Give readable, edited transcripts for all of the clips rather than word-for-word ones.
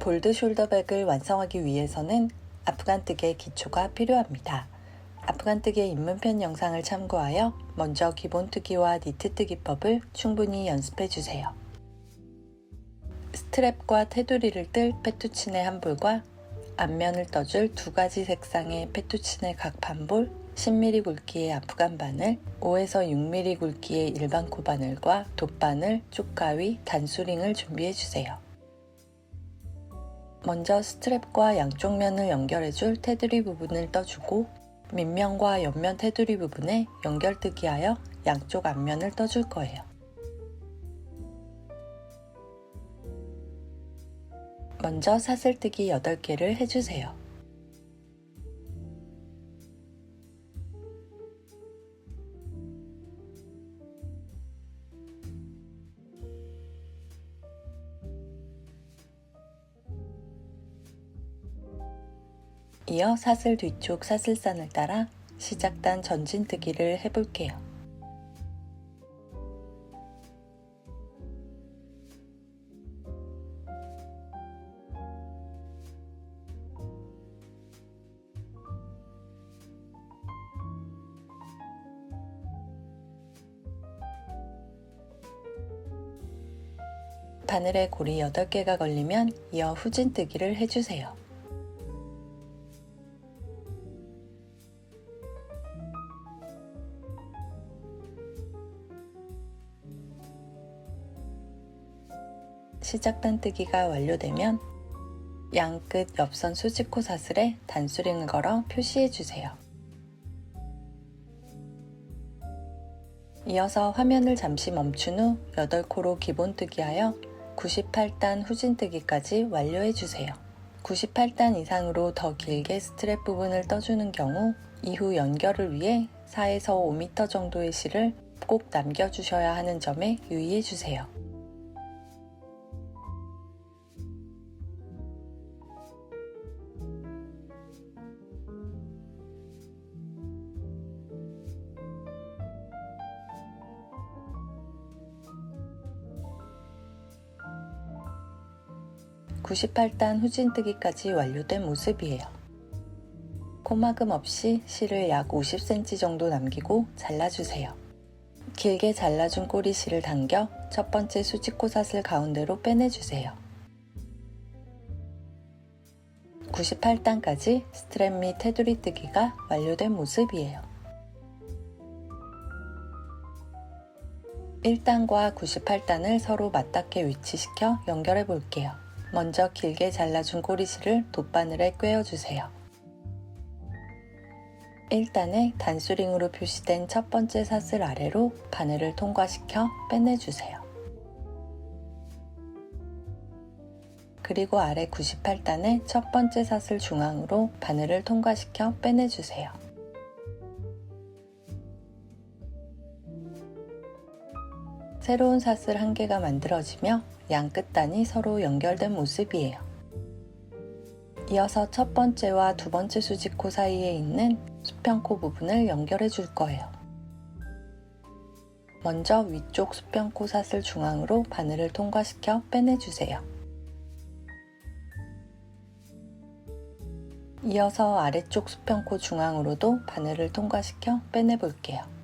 볼드 숄더백을 완성하기 위해서는 아프간뜨기의 기초가 필요합니다. 아프간뜨기의 입문편 영상을 참고하여 먼저 기본뜨기와 니트뜨기법을 충분히 연습해주세요. 스트랩과 테두리를 뜰 페투치네 한 볼과 앞면을 떠줄 두 가지 색상의 페투치네 각 반볼, 10mm 굵기의 아프간 바늘, 5에서 6mm 굵기의 일반 코바늘과 돗바늘, 쪽가위, 단수링을 준비해주세요. 먼저 스트랩과 양쪽 면을 연결해줄 테두리 부분을 떠주고 밑면과 옆면 테두리 부분에 연결뜨기하여 양쪽 앞면을 떠줄 거예요. 먼저 사슬뜨기 8개를 해주세요. 이어 사슬 뒤쪽 사슬선을 따라 시작단 전진뜨기를 해볼게요. 바늘에 고리 8개가 걸리면 이어 후진뜨기를 해주세요. 시작단 뜨기가 완료되면 양끝 옆선 수직코 사슬에 단수링을 걸어 표시해주세요. 이어서 화면을 잠시 멈춘 후 8코로 기본뜨기하여 98단 후진뜨기까지 완료해주세요. 98단 이상으로 더 길게 스트랩 부분을 떠주는 경우 이후 연결을 위해 4에서 5m 정도의 실을 꼭 남겨주셔야 하는 점에 유의해주세요. (98단) 후진뜨기까지 완료된 모습이에요. 코막음 없이 실을 약 50cm 정도 남기고 잘라주세요. 길게 잘라준 꼬리실을 당겨 첫 번째 수직코 사슬 가운데로 빼내주세요. 98단까지 스트랩 및 테두리 뜨기가 완료된 모습이에요. 1단과 98단을 서로 맞닿게 위치시켜 연결해 볼게요. 먼저 길게 잘라준 꼬리실을 돗바늘에 꿰어주세요. 1단에 단수링으로 표시된 첫 번째 사슬 아래로 바늘을 통과시켜 빼내주세요. 그리고 아래 98단의 첫 번째 사슬 중앙으로 바늘을 통과시켜 빼내주세요. 새로운 사슬 1개가 만들어지며 양 끝단이 서로 연결된 모습이에요. 이어서 첫 번째와 두 번째 수직코 사이에 있는 수평코 부분을 연결해 줄 거예요. 먼저 위쪽 수평코 사슬 중앙으로 바늘을 통과시켜 빼내주세요. 이어서 아래쪽 수평코 중앙으로도 바늘을 통과시켜 빼내볼게요.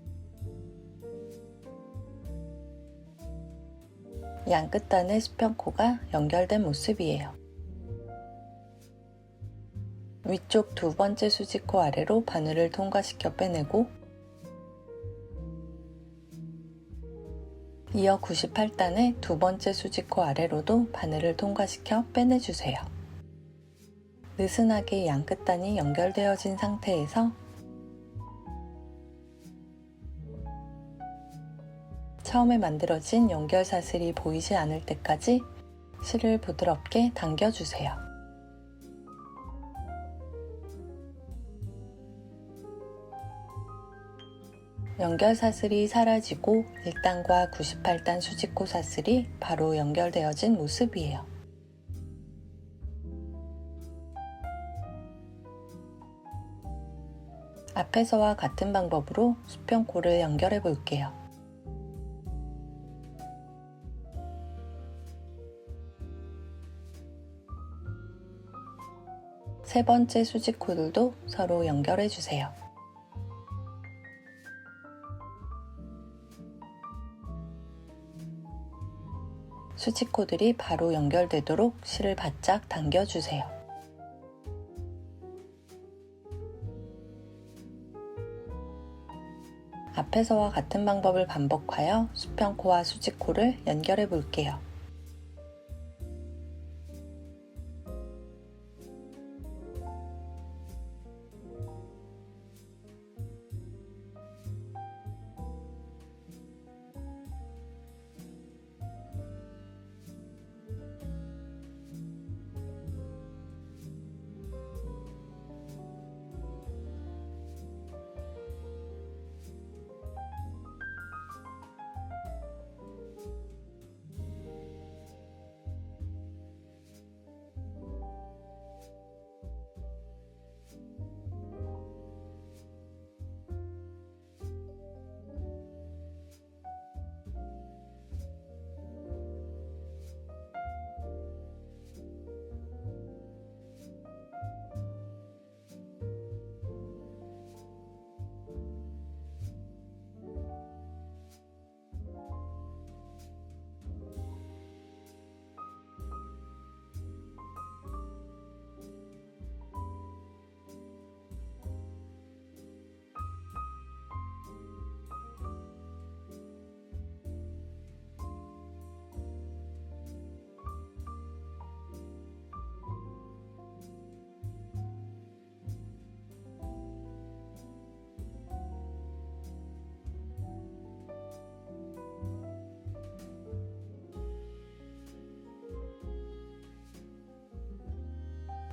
양 끝단의 수평코가 연결된 모습이에요. 위쪽 두 번째 수직코 아래로 바늘을 통과시켜 빼내고 이어 98단의 두 번째 수직코 아래로도 바늘을 통과시켜 빼내주세요. 느슨하게 양 끝단이 연결되어진 상태에서 처음에 만들어진 연결 사슬이 보이지 않을 때까지 실을 부드럽게 당겨주세요. 연결 사슬이 사라지고 1단과 98단 수직코 사슬이 바로 연결되어진 모습이에요. 앞에서와 같은 방법으로 수평코를 연결해 볼게요. 세 번째 수직 코들도 서로 연결해 주세요. 수직 코들이 바로 연결되도록 실을 바짝 당겨주세요. 앞에서와 같은 방법을 반복하여 수평코와 수직코를 연결해 볼게요.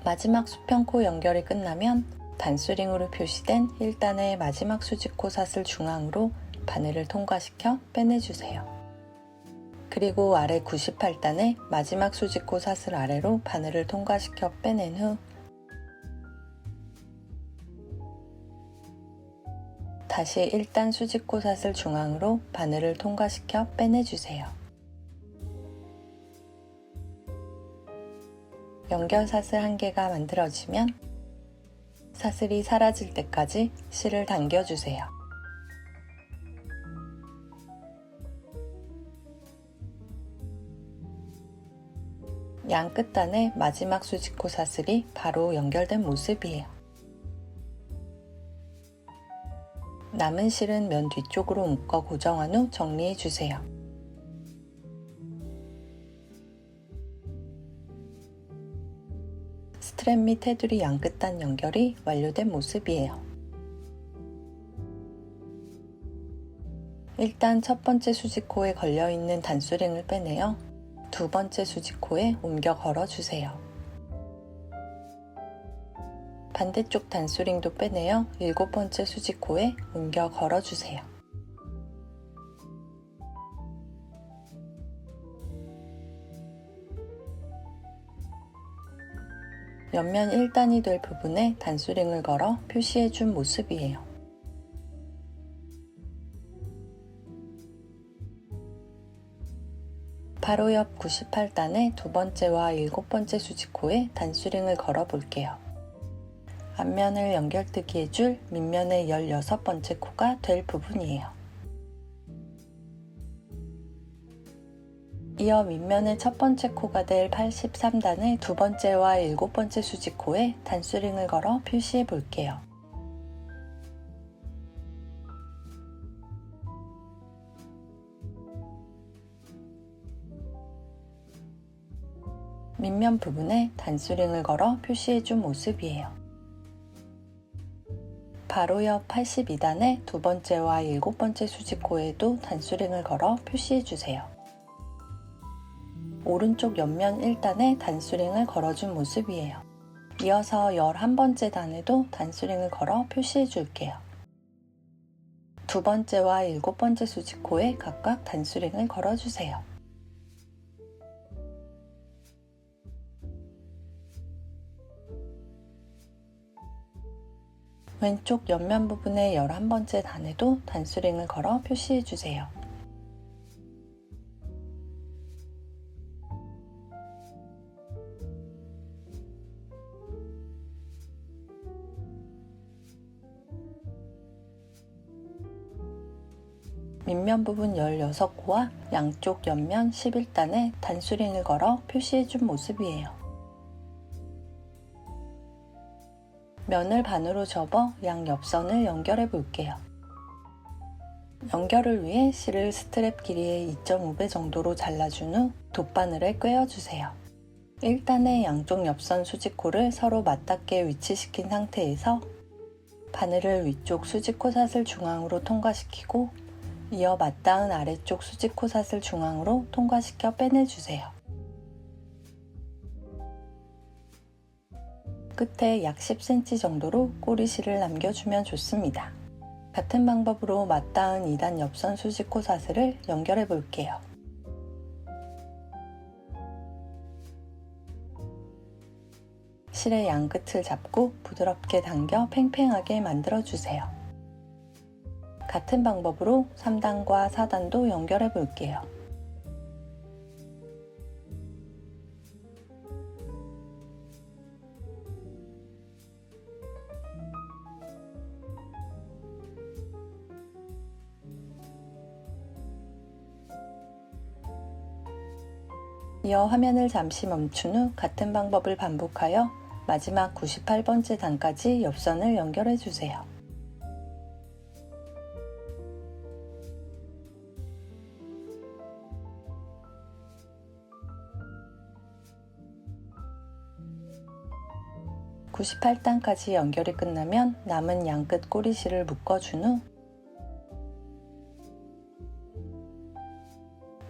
마지막 수평코 연결이 끝나면 단수링으로 표시된 1단의 마지막 수직코 삿을 중앙으로 바늘을 통과시켜 빼내주세요. 그리고 아래 98단의 마지막 수직코 삿을 아래로 바늘을 통과시켜 빼낸 후 다시 1단 수직코 삿을 중앙으로 바늘을 통과시켜 빼내주세요. 연결 사슬 1개가 만들어지면 사슬이 사라질 때까지 실을 당겨주세요. 양 끝단의 마지막 수직코 사슬이 바로 연결된 모습이에요. 남은 실은 면 뒤쪽으로 묶어 고정한 후 정리해주세요. 스트랩 및 테두리 양 끝단 연결이 완료된 모습이에요. 일단 첫 번째 수직코에 걸려있는 단수링을 빼내어 두 번째 수직코에 옮겨 걸어주세요. 반대쪽 단수링도 빼내어 일곱 번째 수직코에 옮겨 걸어주세요. 옆면 1단이 될 부분에 단수링을 걸어 표시해준 모습이에요. 바로 옆 98단의 두 번째와 일곱 번째 수직코에 단수링을 걸어 볼게요. 앞면을 연결뜨기 해줄 밑면의 16번째 코가 될 부분이에요. 이어 밑면의 첫 번째 코가 될 83단의 두 번째와 일곱 번째 수직코에 단수링을 걸어 표시해 볼게요. 밑면 부분에 단수링을 걸어 표시해 준 모습이에요. 바로 옆 82단의 두 번째와 일곱 번째 수직코에도 단수링을 걸어 표시해 주세요. 오른쪽 옆면 1단에 단수링을 걸어준 모습이에요. 이어서 11번째 단에도 단수링을 걸어 표시해 줄게요. 두 번째와 일곱 번째 수직코에 각각 단수링을 걸어주세요. 왼쪽 옆면 부분의 11번째 단에도 단수링을 걸어 표시해 주세요. 밑면 부분 16코와 양쪽 옆면 11단에 단수링을 걸어 표시해준 모습이에요. 면을 반으로 접어 양 옆선을 연결해 볼게요. 연결을 위해 실을 스트랩 길이의 2.5배 정도로 잘라준 후 돗바늘에 꿰어주세요. 1단의 양쪽 옆선 수직코를 서로 맞닿게 위치시킨 상태에서 바늘을 위쪽 수직코삿을 중앙으로 통과시키고 이어 맞닿은 아래쪽 수직코삿을 중앙으로 통과시켜 빼내주세요. 끝에 약 10cm 정도로 꼬리실을 남겨주면 좋습니다. 같은 방법으로 맞닿은 2단 옆선 수직코사슬을 연결해 볼게요. 실의 양 끝을 잡고 부드럽게 당겨 팽팽하게 만들어주세요. 같은 방법으로 3단과 4단도 연결해 볼게요. 이어 화면을 잠시 멈춘 후 같은 방법을 반복하여 마지막 98번째 단까지 옆선을 연결해 주세요. (98단까지) 연결이 끝나면 남은 양끝 꼬리실을 묶어준 후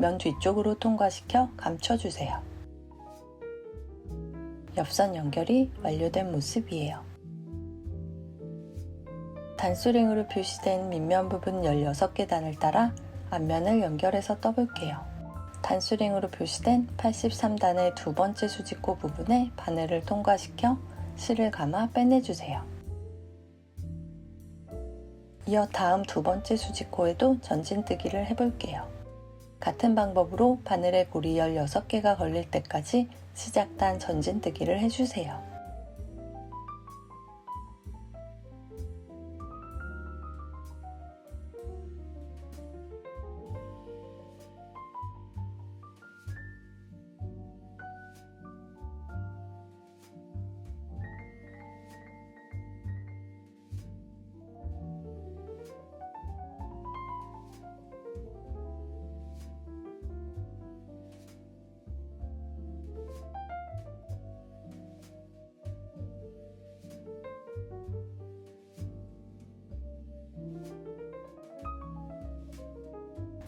면 뒤쪽으로 통과시켜 감춰주세요. 옆선 연결이 완료된 모습이에요. 단수링으로 표시된 밑면 부분 16개 단을 따라 앞면을 연결해서 떠볼게요. 단수링으로 표시된 83단의 두 번째 수직코 부분에 바늘을 통과시켜 실을 감아 빼내주세요. 이어 다음 두 번째 수직코에도 전진뜨기를 해볼게요. 같은 방법으로 바늘에 고리 16개가 걸릴 때까지 시작단 전진뜨기를 해주세요.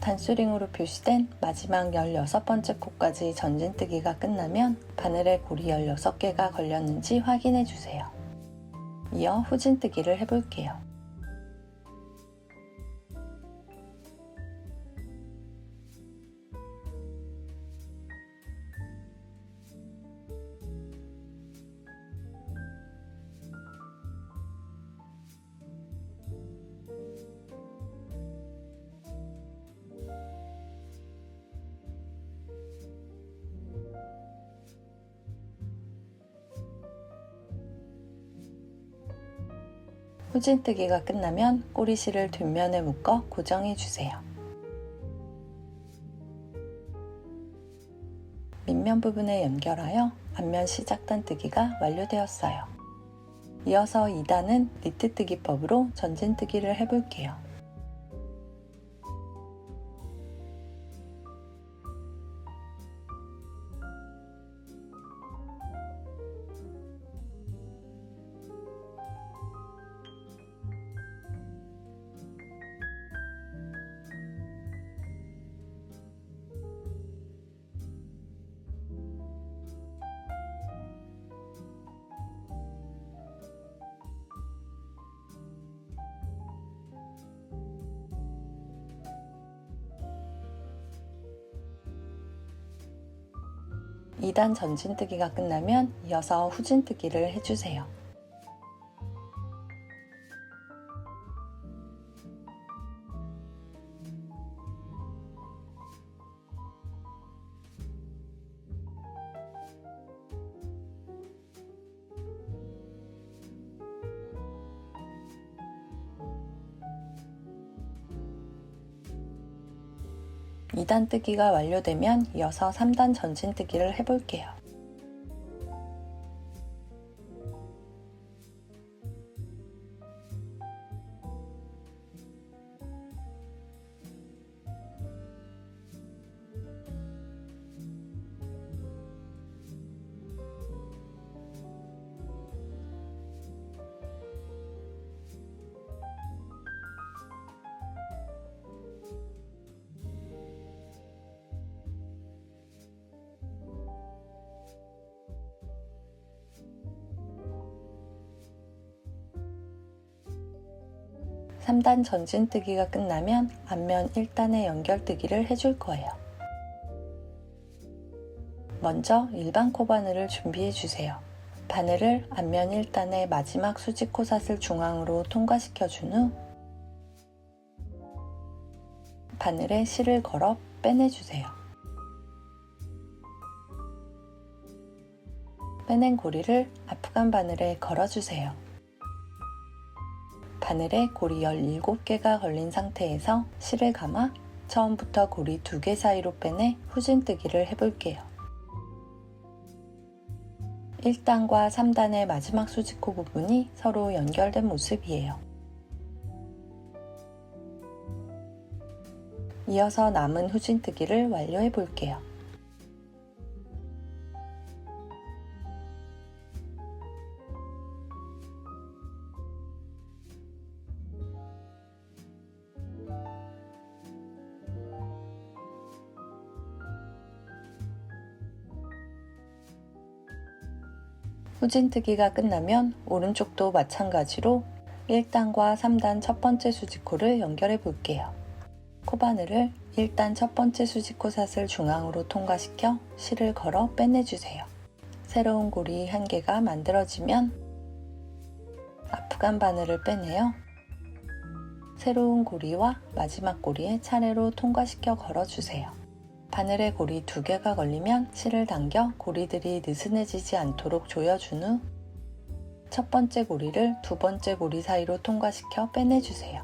단수링으로 표시된 마지막 16번째 코까지 전진뜨기가 끝나면 바늘에 고리 16개가 걸렸는지 확인해 주세요. 이어 후진뜨기를 해볼게요. 후진뜨기가 끝나면 꼬리실을 뒷면에 묶어 고정해 주세요. 밑면 부분에 연결하여 앞면 시작단뜨기가 완료되었어요. 이어서 2단은 니트뜨기법으로 전진뜨기를 해볼게요. (2단) 전진뜨기가 끝나면 이어서 후진뜨기를 해주세요. 2단 뜨기가 완료되면 이어서 3단 전진뜨기를 해볼게요. 삼단 전진뜨기가 끝나면 앞면 1단의 연결뜨기를 해줄 거예요. 먼저 일반 코바늘을 준비해 주세요. 바늘을 앞면 1단의 마지막 수직코삿을 중앙으로 통과시켜 준 후 바늘에 실을 걸어 빼내주세요. 빼낸 고리를 앞간 바늘에 걸어주세요. 바늘에 고리 17개가 걸린 상태에서 실을 감아 처음부터 고리 2개 사이로 빼내 후진뜨기를 해볼게요. 1단과 3단의 마지막 수직코 부분이 서로 연결된 모습이에요. 이어서 남은 후진뜨기를 완료해 볼게요. 후진뜨기가 끝나면 오른쪽도 마찬가지로 1단과 3단 첫 번째 수직코를 연결해 볼게요. 코바늘을 1단 첫 번째 수직코삿을 중앙으로 통과시켜 실을 걸어 빼내주세요. 새로운 고리 1개가 만들어지면 앞간 바늘을 빼내어 새로운 고리와 마지막 고리에 차례로 통과시켜 걸어주세요. 바늘에 고리 2개가 걸리면 실을 당겨 고리들이 느슨해지지 않도록 조여준 후 첫 번째 고리를 두 번째 고리 사이로 통과시켜 빼내주세요.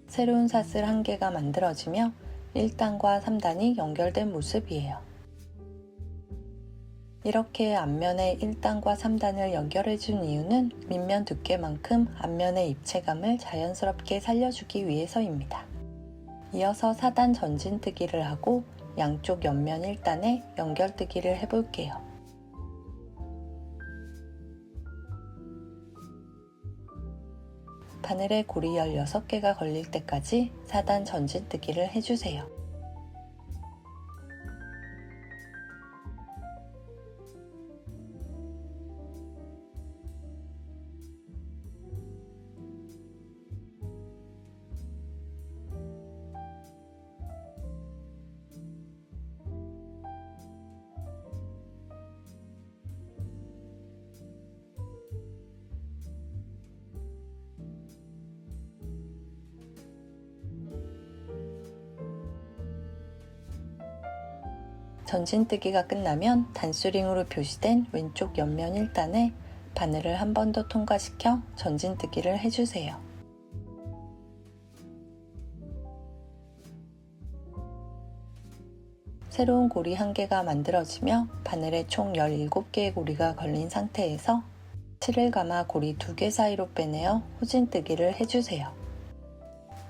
새로운 삿을 1개가 만들어지며 1단과 3단이 연결된 모습이에요. 이렇게 앞면에 1단과 3단을 연결해준 이유는 밑면 두께만큼 앞면의 입체감을 자연스럽게 살려주기 위해서입니다. 이어서 4단 전진뜨기를 하고 양쪽 옆면 1단에 연결뜨기를 해볼게요. 바늘에 고리 16개가 걸릴 때까지 4단 전진뜨기를 해주세요. 전진뜨기가 끝나면 단수링으로 표시된 왼쪽 옆면 1단에 바늘을 한 번 더 통과시켜 전진뜨기를 해주세요. 새로운 고리 1개가 만들어지며 바늘에 총 17개의 고리가 걸린 상태에서 실을 감아 고리 2개 사이로 빼내어 후진뜨기를 해주세요.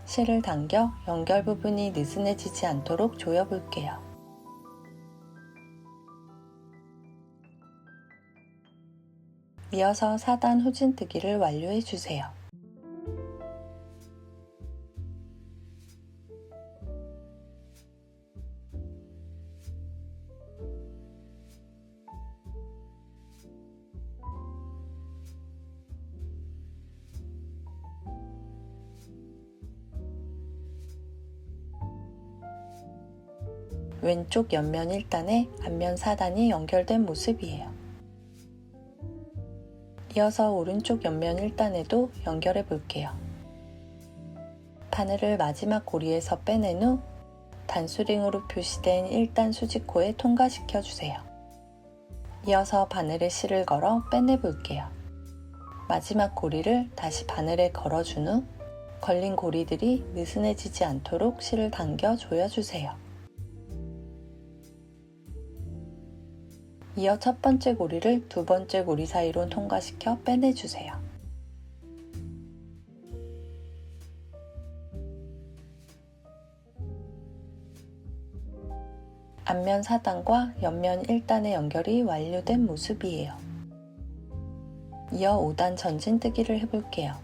실을 당겨 연결 부분이 느슨해지지 않도록 조여볼게요. 이어서 4단 후진뜨기를 완료해주세요. 왼쪽 옆면 1단에 앞면 4단이 연결된 모습이에요. 이어서 오른쪽 옆면 1단에도 연결해 볼게요. 바늘을 마지막 고리에서 빼낸 후 단수링으로 표시된 1단 수직코에 통과시켜 주세요. 이어서 바늘에 실을 걸어 빼내 볼게요. 마지막 고리를 다시 바늘에 걸어준 후 걸린 고리들이 느슨해지지 않도록 실을 당겨 조여주세요. 이어 첫 번째 고리를 두 번째 고리 사이로 통과시켜 빼내주세요. 앞면 4단과 옆면 1단의 연결이 완료된 모습이에요. 이어 5단 전진뜨기를 해볼게요.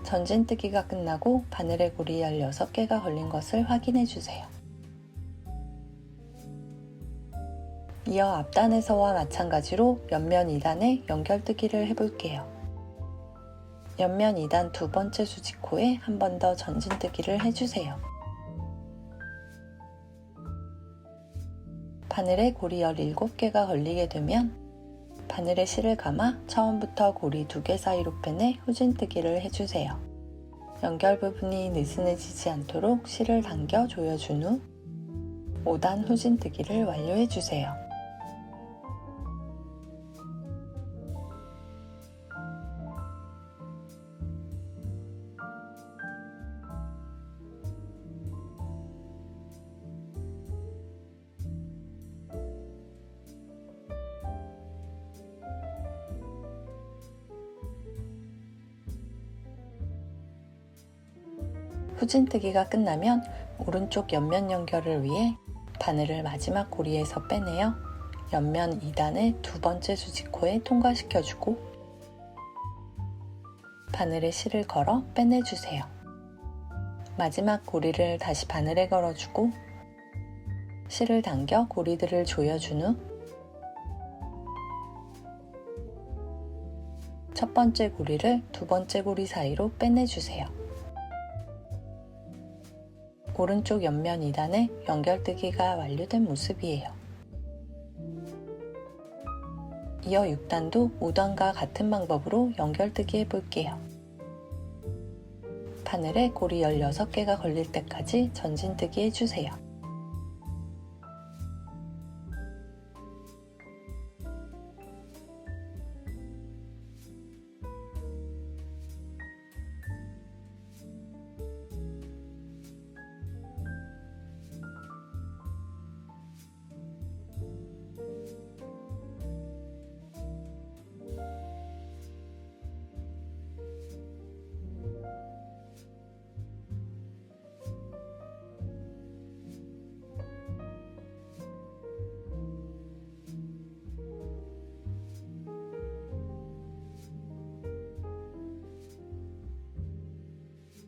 전진뜨기가 끝나고 바늘에 고리 16개가 걸린 것을 확인해 주세요. 이어 앞단에서와 마찬가지로 옆면 2단에 연결뜨기를 해볼게요. 옆면 2단 두 번째 수직코에 한 번 더 전진뜨기를 해주세요. 바늘에 고리 17개가 걸리게 되면 바늘에 실을 감아 처음부터 고리 2개 사이로 빼내 후진뜨기를 해주세요. 연결 부분이 느슨해지지 않도록 실을 당겨 조여준 후 5단 후진뜨기를 완료해주세요. 후진뜨기가 끝나면 오른쪽 옆면 연결을 위해 바늘을 마지막 고리에서 빼내어 옆면 2단의 두 번째 수직코에 통과시켜주고 바늘에 실을 걸어 빼내주세요. 마지막 고리를 다시 바늘에 걸어주고 실을 당겨 고리들을 조여준 후 첫 번째 고리를 두 번째 고리 사이로 빼내주세요. 오른쪽 옆면 2단에 연결뜨기가 완료된 모습이에요. 이어 6단도 5단과 같은 방법으로 연결뜨기 해볼게요. 바늘에 고리 16개가 걸릴 때까지 전진뜨기 해주세요.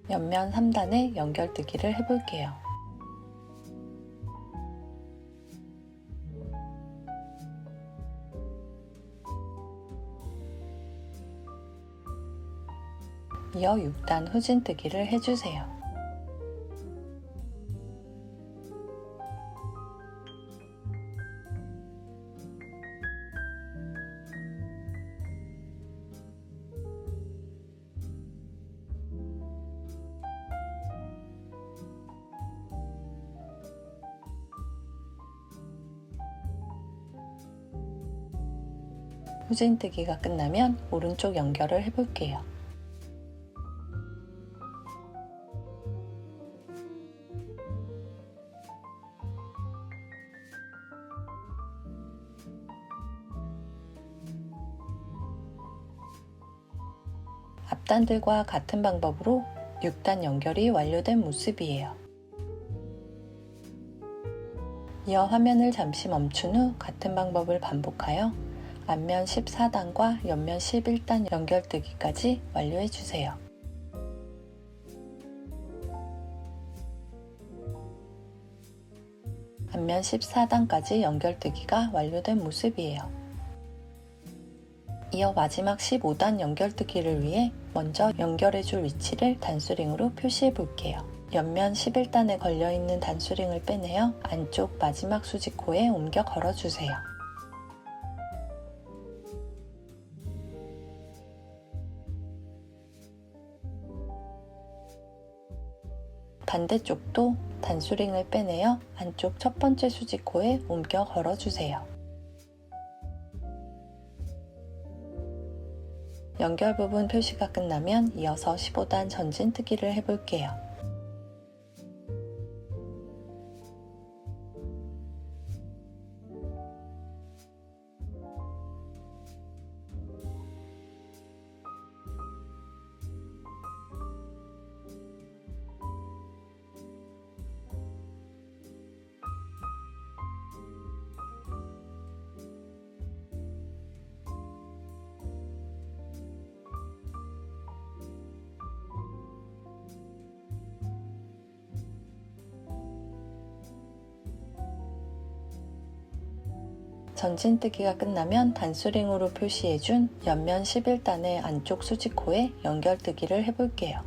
옆면 3단에 연결뜨기를 해볼게요. 이어 6단 후진뜨기를 해주세요. 후진뜨기가 끝나면 오른쪽 연결을 해볼게요. 앞단들과 같은 방법으로 6단 연결이 완료된 모습이에요. 이어 화면을 잠시 멈춘 후 같은 방법을 반복하여 앞면 14단과 옆면 11단 연결뜨기까지 완료해주세요. 앞면 14단까지 연결뜨기가 완료된 모습이에요. 이어 마지막 15단 연결뜨기를 위해 먼저 연결해줄 위치를 단수링으로 표시해 볼게요. 옆면 11단에 걸려있는 단수링을 빼내어 안쪽 마지막 수직코에 옮겨 걸어주세요. 반대쪽도 단수링을 빼내어 안쪽 첫 번째 수직코에 옮겨 걸어주세요. 연결 부분 표시가 끝나면 이어서 15단 전진뜨기를 해볼게요. 전진뜨기가 끝나면 단수링으로 표시해준 옆면 11단의 안쪽 수직코에 연결뜨기를 해볼게요.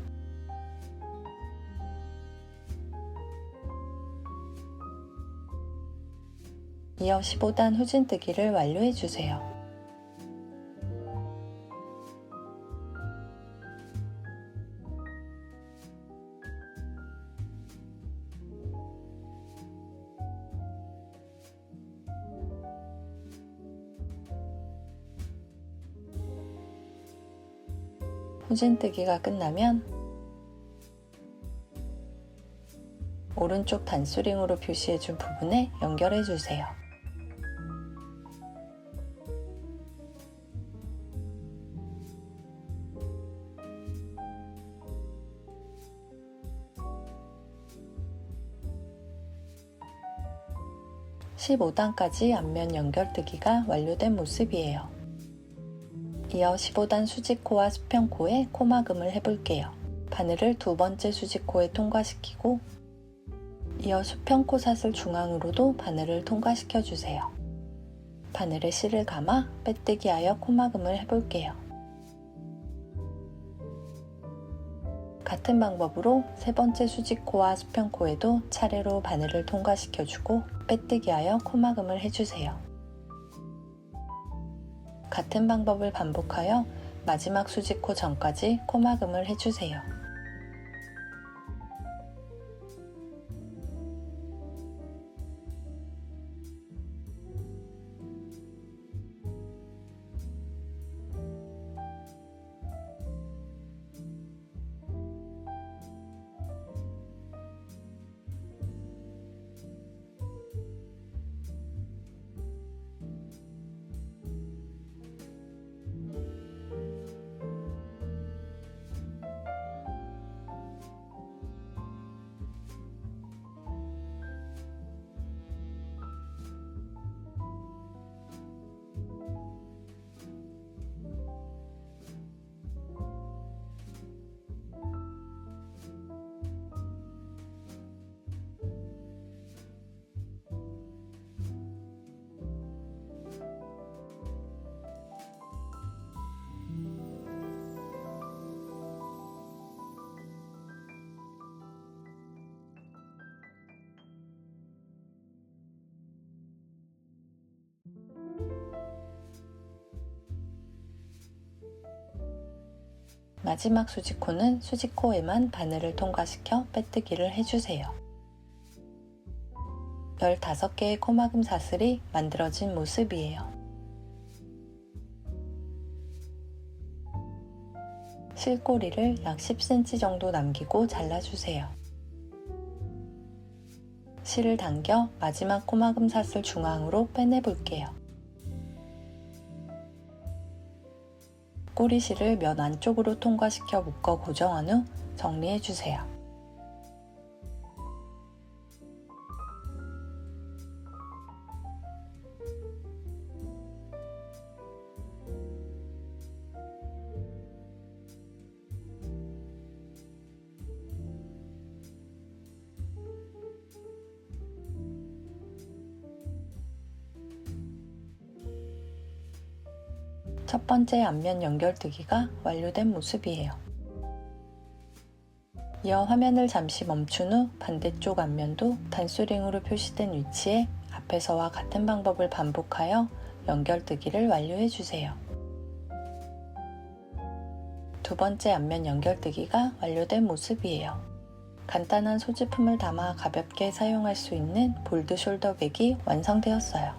이어 15단 후진뜨기를 완료해주세요. 후진뜨기가 끝나면 오른쪽 단수링으로 표시해준 부분에 연결해주세요. (15단까지) 앞면 연결뜨기가 완료된 모습이에요. 이어 15단 수직코와 수평코에 코막음을 해볼게요. 바늘을 두 번째 수직코에 통과시키고 이어 수평코 사슬 중앙으로도 바늘을 통과시켜주세요. 바늘에 실을 감아 빼뜨기 하여 코막음을 해볼게요. 같은 방법으로 세 번째 수직코와 수평코에도 차례로 바늘을 통과시켜주고 빼뜨기 하여 코막음을 해주세요. 같은 방법을 반복하여 마지막 수직코 전까지 코막음을 해주세요. 마지막 수직코는 수직코에만 바늘을 통과시켜 빼뜨기를 해주세요. 15개의 코막음 사슬이 만들어진 모습이에요. 실꼬리를 약 10cm 정도 남기고 잘라주세요. 실을 당겨 마지막 코막음 사슬 중앙으로 빼내볼게요. 꼬리실을 면 안쪽으로 통과시켜 묶어 고정한 후 정리해주세요. 첫 번째 앞면 연결뜨기가 완료된 모습이에요. 이어 화면을 잠시 멈춘 후 반대쪽 앞면도 단수링으로 표시된 위치에 앞에서와 같은 방법을 반복하여 연결뜨기를 완료해주세요. 두 번째 앞면 연결뜨기가 완료된 모습이에요. 간단한 소지품을 담아 가볍게 사용할 수 있는 볼드 숄더백이 완성되었어요.